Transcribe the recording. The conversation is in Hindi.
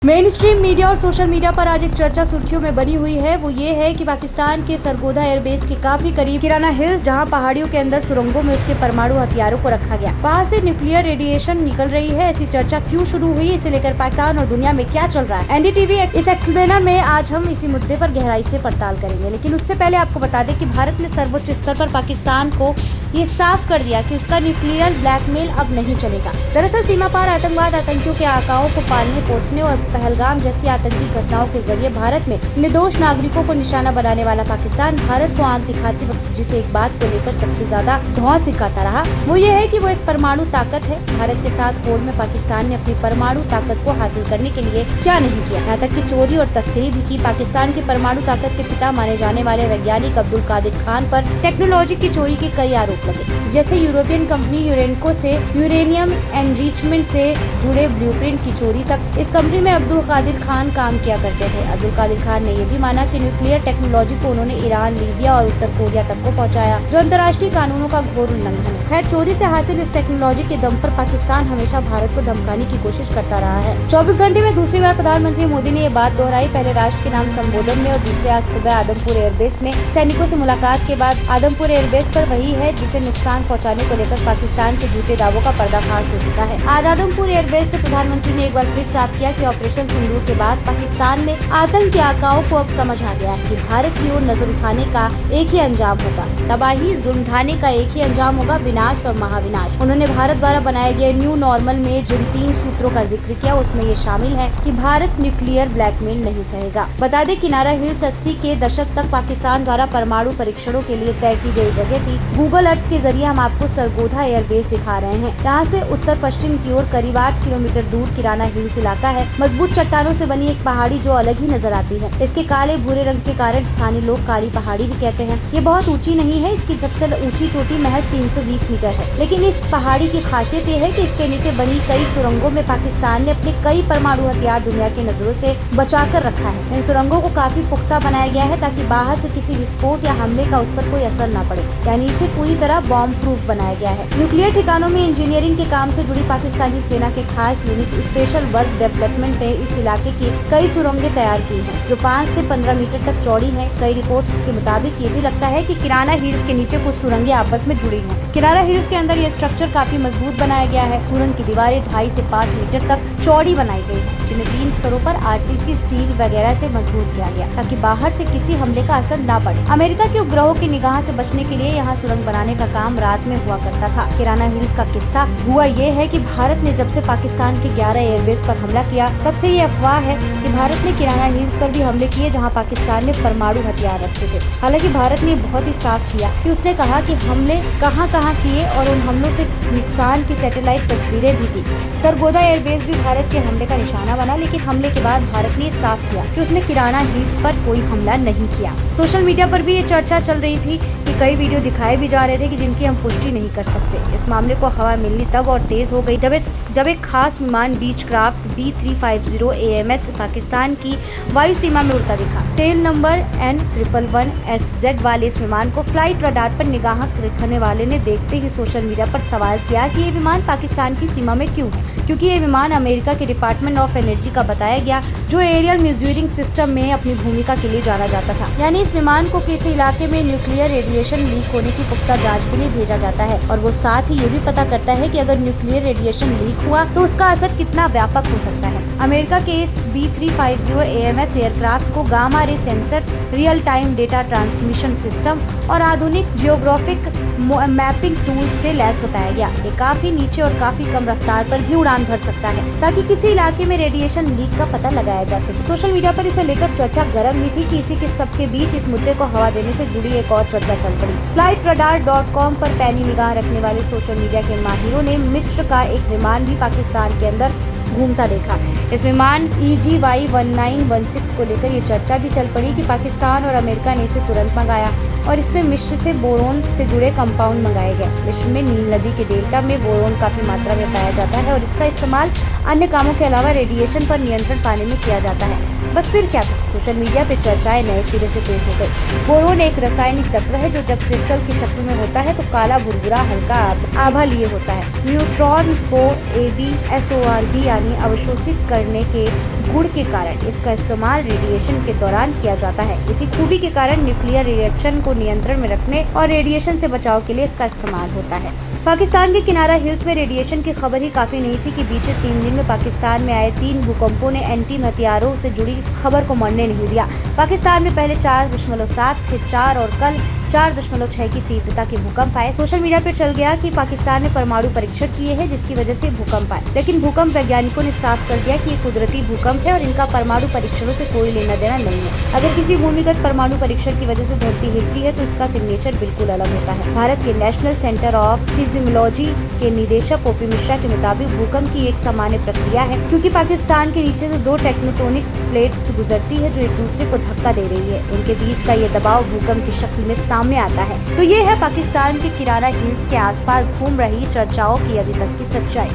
मेन स्ट्रीम मीडिया और सोशल मीडिया पर आज एक चर्चा सुर्खियों में बनी हुई है। वो ये है कि पाकिस्तान के सरगोधा एयरबेस के काफी करीब किराना हिल्स, जहां पहाड़ियों के अंदर सुरंगों में उसके परमाणु हथियारों को रखा गया, वहां से न्यूक्लियर रेडिएशन निकल रही है। ऐसी चर्चा क्यों शुरू हुई, इसे लेकर पाकिस्तान और दुनिया में क्या चल रहा है, एनडीटीवी इस एक्सप्लेनर में आज हम इसी मुद्दे पर गहराई से पड़ताल करेंगे। लेकिन उससे पहले आपको बता दें कि भारत ने सर्वोच्च स्तर पर पाकिस्तान को ये साफ कर दिया कि उसका न्यूक्लियर ब्लैकमेल अब नहीं चलेगा। दरअसल सीमा पार आतंकवाद, आतंकियों के आकाओं को पालने पोसने और पहलगाम जैसी आतंकी घटनाओं के जरिए भारत में निर्दोष नागरिकों को निशाना बनाने वाला पाकिस्तान भारत को आंख दिखाते वक्त जिसे एक बात को लेकर सबसे ज्यादा धौंस दिखाता रहा, वो ये है कि वो एक परमाणु ताकत है। भारत के साथ होड़ में पाकिस्तान ने अपनी परमाणु ताकत को हासिल करने के लिए क्या नहीं किया, यहाँ तक कि चोरी और तस्करी भी की। पाकिस्तान की परमाणु ताकत के पिता माने जाने वाले वैज्ञानिक अब्दुल कादिर खान पर टेक्नोलॉजी की चोरी के कई आरोप लगे, जैसे यूरोपियन कंपनी यूरेनको से यूरेनियम एनरिचमेंट से जुड़े ब्लूप्रिंट की चोरी तक। इस कंपनी में अब्दुल कादिर खान काम किया करते थे। अब्दुल कादिर खान ने यह भी माना कि न्यूक्लियर टेक्नोलॉजी को उन्होंने ईरान, लीबिया और उत्तर कोरिया तक को पहुंचाया, जो अंतर्राष्ट्रीय कानूनों का घोर उल्लंघन है। खैर, चोरी से हासिल इस टेक्नोलॉजी के दम पर पाकिस्तान हमेशा भारत को धमकाने की कोशिश करता रहा है। 24 घंटे में दूसरी बार प्रधानमंत्री मोदी ने ये बात दोहराई, पहले राष्ट्र के नाम संबोधन में और दूसरे आज सुबह आदमपुर एयरबेस में सैनिकों से मुलाकात के बाद। आदमपुर एयरबेस पर वही है जिसे नुकसान पहुंचाने को लेकर पाकिस्तान के झूठे दावों का पर्दाफाश हो चुका है। आज आदमपुर एयरबेस से प्रधानमंत्री ने एक बार फिर साफ किया कि ऑपरेशन सिंदूर के बाद पाकिस्तान में आतंक के आकाओं को अब समझ आ गया है कि भारत की ओर नजर उठाने का एक ही अंजाम होगा, तबाही, जुल्म ढाने का एक ही अंजाम होगा, विनाश और महाविनाश। उन्होंने भारत द्वारा बनाए गए न्यू नॉर्मल में जिन 3 सूत्रों का जिक्र किया, उसमें ये शामिल है कि भारत न्यूक्लियर ब्लैकमेल नहीं सहेगा। बता दें, किनारा हिल्स 80 के दशक तक पाकिस्तान द्वारा परमाणु परीक्षणों के लिए तय की गई जगह थी। गूगल अर्थ के जरिए हम आपको सरगोधा एयरबेस दिखा रहे हैं। यहाँ से उत्तर पश्चिम की ओर करीब 8 किलोमीटर दूर किराना हिल्स इलाका है। मजबूत चट्टानों से बनी एक पहाड़ी जो अलग ही नजर आती है। इसके काले भूरे रंग के कारण स्थानीय लोग काली पहाड़ी भी कहते हैं। ये बहुत ऊंची नहीं है, इसकी सबसे ऊंची चोटी महज 320 मीटर है। लेकिन इस पहाड़ी की खासियत ये है कि इसके नीचे बनी कई सुरंगों में पाकिस्तान ने अपने कई परमाणु हथियार दुनिया की नजरों से बचा कर रखा है। इन सुरंगों को काफी पुख्ता बनाया गया है ताकि बाहर से किसी विस्फोट या हमले का उस पर कोई असर न पड़े, यानी इसे पूरी तरह बॉम्ब प्रूफ बनाया गया है। न्यूक्लियर ठिकानों में इंजीनियरिंग के काम से जुड़ी पाकिस्तानी सेना के खास यूनिट स्पेशल वर्क डेवलपमेंट ने इस इलाके की कई सुरंगें तैयार की हैं, जो 5 से 15 मीटर तक चौड़ी हैं। कई रिपोर्ट्स के मुताबिक ये भी लगता है कि किराना हिल्स के नीचे कुछ सुरंगें आपस में जुड़ी हैं। किराना हिल्स के अंदर ये स्ट्रक्चर काफी मजबूत बनाया गया है। सुरंग की दीवारें 2.5 से 5 मीटर तक चौड़ी बनाई गई है, जिन्हें 3 स्तरों पर आरसीसी स्टील वगैरह से मजबूत किया गया ताकि बाहर से किसी हमले का असर न पड़े। अमेरिका के उपग्रहों की निगाह से बचने के लिए यहाँ सुरंग बनाने का काम रात में हुआ करता था। किराना हिल्स का किस्सा हुआ ये है कि भारत ने जब से पाकिस्तान के 11 एयरबेस पर हमला किया, तब से ये अफवाह है कि भारत ने किराना हिल्स पर भी हमले किए जहां पाकिस्तान ने परमाणु हथियार रखे थे। हालांकि भारत ने बहुत ही साफ किया कि उसने कहा कि हमले कहां किए और उन हमलों से नुकसान की सैटेलाइट तस्वीरें भी दी। सरगोधा एयरबेस भी भारत के हमले का निशाना बना, लेकिन हमले के बाद भारत ने साफ किया कि उसने किराना हिल्स पर कोई हमला नहीं किया। सोशल मीडिया पर भी ये चर्चा चल रही थी कि कई वीडियो दिखाए भी जा रहे थे कि जिनकी हम पुष्टि नहीं कर सकते। इस मामले को हवा मिलनी तब और तेज हो गई जब एक खास विमान बीचक्राफ्ट B350 AMS पाकिस्तान की वायु सीमा में उड़ता दिखा। टेल नंबर N111SZ वाले इस विमान को फ्लाइट रडार पर निगाह रखने वाले ने देखते ही सोशल मीडिया पर सवाल किया कि ये विमान पाकिस्तान की सीमा में क्यों है, क्योंकि ये विमान अमेरिका के डिपार्टमेंट ऑफ एनर्जी का बताया गया, जो एरियल मेजरिंग सिस्टम में अपनी भूमिका के लिए जाना जाता था। यानी इस विमान को किसी इलाके में न्यूक्लियर रेडिएशन लीक होने की पुख्ता जांच के लिए भेजा जाता है, और वो साथ ही ये भी पता करता है कि अगर न्यूक्लियर रेडिएशन लीक हुआ तो उसका असर कितना व्यापक हो सकता है। अमेरिका के इस B350 AMS एयरक्राफ्ट को gamma ray sensors, real time data transmission system और आधुनिक जियोग्राफिक मैपिंग टूल्स से लैस बताया गया। ये काफी नीचे और काफी कम रफ्तार पर भी उड़ान भर सकता है ताकि किसी इलाके में रेडिएशन लीक का पता लगाया जा सके। सोशल मीडिया पर इसे लेकर चर्चा गर्म हुई थी कि इसी के सबके बीच इस मुद्दे को हवा देने से जुड़ी एक और चर्चा चल पड़ी। flightradar.com पर पैनी निगाह रखने वाले सोशल मीडिया के माहिरों ने मिस्र का एक विमान भी पाकिस्तान के अंदर घूमता देखा। इस विमान EGY 1916 को लेकर ये चर्चा भी चल पड़ी कि पाकिस्तान और अमेरिका ने इसे तुरंत मंगाया और इसमें मिस्र से बोरोन से जुड़े कंपाउंड मंगाए गए। मिस्र में नील नदी के डेल्टा में बोरोन काफी मात्रा में पाया जाता है और इसका इस्तेमाल अन्य कामों के अलावा रेडिएशन पर नियंत्रण पाने में किया जाता है। बस फिर क्या था, सोशल मीडिया पे चर्चाएं नए सिरे से तेज हो गई। बोरोन एक रासायनिक तत्व है जो जब क्रिस्टल की शक्ल में होता है तो काला भुरभुरा हल्का आभा लिए होता है। न्यूट्रॉन को ABSORB यानी अवशोषित करने के गुण के कारण इसका इस्तेमाल रेडिएशन के दौरान किया जाता है। इसी खूबी के कारण न्यूक्लियर रिएक्शन को नियंत्रण में रखने और रेडिएशन से बचाव के लिए इसका इस्तेमाल होता है। पाकिस्तान के किनारा हिल्स में रेडिएशन की खबर ही काफी नहीं थी कि बीते 3 दिन में पाकिस्तान में आए 3 भूकंपों ने एंटी हथियारों से जुड़ी खबर को मरने नहीं दिया। पाकिस्तान में पहले 4.7 फिर 4 और कल 4.6 की तीव्रता के भूकंप आए। सोशल मीडिया पर चल गया कि पाकिस्तान ने परमाणु परीक्षण किए हैं जिसकी वजह से भूकंप आए, लेकिन भूकंप वैज्ञानिकों ने साफ कर दिया कि ये कुदरती भूकंप है और इनका परमाणु परीक्षणों से कोई लेना देना नहीं है। अगर किसी भूमिगत परमाणु परीक्षण की वजह से धरती हिलती है तो इसका सिग्नेचर बिल्कुल अलग होता है। भारत के नेशनल सेंटर ऑफ सीज्मोलॉजी के निदेशक ओपी मिश्रा के मुताबिक भूकंप की एक सामान्य प्रक्रिया है, क्योंकि पाकिस्तान के नीचे से 2 टेक्टोनिक प्लेट्स गुजरती है जो एक दूसरे को धक्का दे रही है। उनके बीच का ये दबाव भूकंप की शक्ल में सामने आता है। तो ये है पाकिस्तान के किराना हिल्स के आसपास घूम रही चर्चाओं की अभी तक की सच्चाई।